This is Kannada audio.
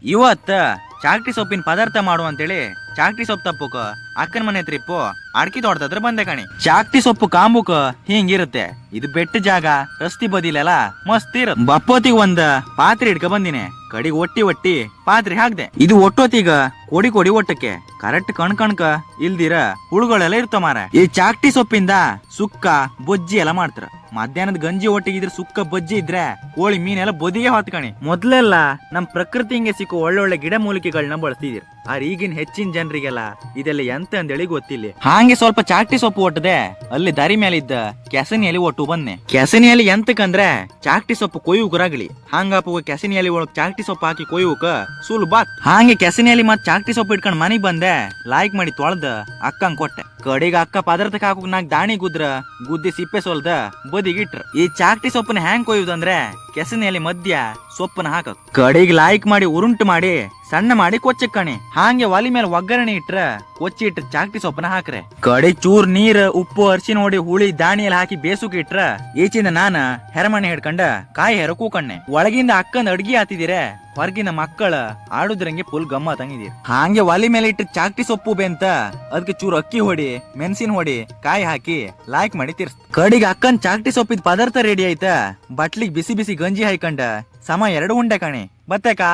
ಇವತ್ತ ಚಾಕ್ಟಿ ಸೊಪ್ಪಿನ ಪದಾರ್ಥ ಮಾಡು ಅಂತೇಳಿ ಚಾಕ್ಟಿ ಸೊಪ್ಪು ತಪ್ಪುಕ ಅಕ್ಕನ ಮನೆ ಟ್ರಿಪ್ಪು ಅಡ್ಕಿ ತೋಟದತ್ರ ಬಂದೆ ಕಣಿ. ಚಾಕ್ಟಿ ಸೊಪ್ಪು ಕಾಂಬುಕ ಹಿಂಗಿರುತ್ತೆ. ಇದು ಬೆಟ್ಟ ಜಾಗ, ರಸ್ತಿ ಬದಿಲೆಲ್ಲ ಮಸ್ತ್ ಇರತ್. ಬಪ್ಪೋತಿಗ್ ಒಂದ್ ಪಾತ್ರೆ ಹಿಡ್ಕ ಬಂದಿನಿ. ಕಡಿಗ್ ಒಟ್ಟಿ ಪಾತ್ರೆ ಹಾಕ್ದೆ. ಇದು ಒಟ್ಟೋತಿಗ ಕೊಡಿ ಒಟ್ಟಕ್ಕೆ ಕರೆಕ್ಟ್ ಕಣ್ಕ ಇಲ್ದಿರ ಹುಳುಗಳೆಲ್ಲ ಇರ್ತಾವ ಮಾರ. ಈ ಚಾಕ್ಟಿ ಸೊಪ್ಪಿಂದ ಸುಕ್ಕ ಬೊಜ್ಜಿ ಎಲ್ಲ ಮಾಡ್ತಾರ. ಮಧ್ಯಾಹ್ನದ ಗಂಜಿ ಒಟ್ಟಿಗಿದ್ರೆ ಸುಕ್ಕ ಬಜ್ಜಿ ಇದ್ರೆ ಕೋಳಿ ಮೀನೆಲ್ಲ ಬದಿಗೆ ಹೊತ್ಕಣಿ. ಮೊದ್ಲೆಲ್ಲ ನಮ್ ಪ್ರಕೃತಿ ಹಿಂಗೆ ಸಿಕ್ಕೋ ಒಳ್ಳೊಳ್ಳೆ ಗಿಡ ಮೂಲಿಕೆಗಳನ್ನ ಬಳಸ್ತಿದಿರ್. ಆದ್ರೆ ಈಗಿನ ಹೆಚ್ಚಿನ ಜನರಿಗೆಲ್ಲ ಇದೆಲ್ಲ ಎಂತ ಅಂದೇಳಿ ಗೊತ್ತಿಲ್ಲ. ಹಾಗೆ ಸ್ವಲ್ಪ ಚಾಕ್ಟಿ ಸೊಪ್ಪು ಒಟ್ಟದೆ ಅಲ್ಲಿ ದಾರಿ ಮೇಲೆ ಇದ್ದ ಕೆಸನಿಯಲ್ಲಿ ಒಟ್ಟು ಬಂದೆ. ಕೆಸನಿಯಲ್ಲಿ ಎಂತಕಂದ್ರೆ ಚಾಕ್ಟಿ ಸೊಪ್ಪು ಕೊಯ್ಯುಕರಾಗ್ಲಿ ಹಂಗಪ್ಪ ಕೆಸನಿಯಲ್ಲಿ ಒಳಗ್ ಚಾಕ್ಟಿ ಸೊಪ್ಪು ಹಾಕಿ ಕೊಯ್ಯುಕ ಸುಲಭ. ಹಾಗೆ ಕೆಸನಿಯಲ್ಲಿ ಮತ್ ಚಾಕ್ಟಿ ಸೊಪ್ಪು ಇಟ್ಕೊಂಡ್ ಮನೆಗ್ ಬಂದೆ. ಲಾಯ್ಕ್ ಮಾಡಿ ತೊಳ್ದ ಅಕ್ಕಂಗ್ ಕೊಟ್ಟೆ. ಕಡೆಗ ಅಕ್ಕ ಪದಾರ್ಥಕ್ಕೆ ಹಾಕೋಕ್ ನಾಕ್ ದಾಣಿ ಗುದ್ದಿ ಸಿಪ್ಪೆ ಸೋಲ್ದ ಬದಿಗಿಟ್ರ. ಈ ಚಾಕ್ಟಿ ಸೊಪ್ಪನ್ನ ಹ್ಯಾಂಗ್ ಕೊಯ್ಯುದಂದ್ರೆ ಕೆಸನಿಯಲ್ಲಿ ಮಧ್ಯ ಸೊಪ್ಪನ್ನ ಹಾಕಕ್ ಕಡೆಗ್ ಲಾಯ್ಕ್ ಮಾಡಿ ಉರುಂಟು ಮಾಡಿ ಸಣ್ಣ ಮಾಡಿ ಕೊಚ್ಚಕ್ಕಣಿ. ಹಾಗೆ ಒಲಿ ಮೇಲೆ ಒಗ್ಗರಣೆ ಇಟ್ರ ಕೊಚ್ಚಿ ಇಟ್ರ ಚಾಕ್ಟಿ ಸೊಪ್ಪನ ಹಾಕ್ರೆ. ಕಡೆ ಚೂರ್ ನೀರ್ ಉಪ್ಪು ಅರ್ಶಿನ ಹೊಡಿ ಹುಳಿ ದಾಣಿಯಲ್ಲಿ ಹಾಕಿ ಬೇಸುಕ್ ಇಟ್ರ ಈಚಿಂದ ನಾನ ಹೆರಮಣೆ ಹಿಡ್ಕೊಂಡ ಕಾಯಿ ಹೆರ ಕೂಕಣ್ಣೆ. ಒಳಗಿಂದ ಅಕ್ಕಂದ ಅಡ್ಗಿ ಹಾತಿದಿರೆ, ಹೊರಗಿನ ಮಕ್ಕಳ ಆಡುದ್ರಂಗೆ ಫುಲ್ ಗಮ್ಮ ತಂಗಿದೀರಿ. ಹಾಗೆ ಒಲಿ ಮೇಲೆ ಇಟ್ಟ ಚಾಕ್ಟಿ ಸೊಪ್ಪು ಬೆಂತ ಅದಕ್ಕೆ ಚೂರ್ ಅಕ್ಕಿ ಹೊಡಿ ಮೆಣಸಿನ ಹೊಡಿ ಕಾಯಿ ಹಾಕಿ ಲಾಯ್ಕ್ ಮಾಡಿ ತಿರ್ಸ್. ಕಡಿಗೆ ಅಕ್ಕನ್ ಚಾಕ್ಟಿ ಸೊಪ್ಪಿದ ಪದಾರ್ಥ ರೆಡಿ ಆಯ್ತ. ಬಟ್ಲಿಗ್ ಬಿಸಿ ಗಂಜಿ ಹಾಯ್ಕಂಡ ಸಮ 2 ಉಂಡೆ ಕಣಿ ಬತ್ತೇಕಾ.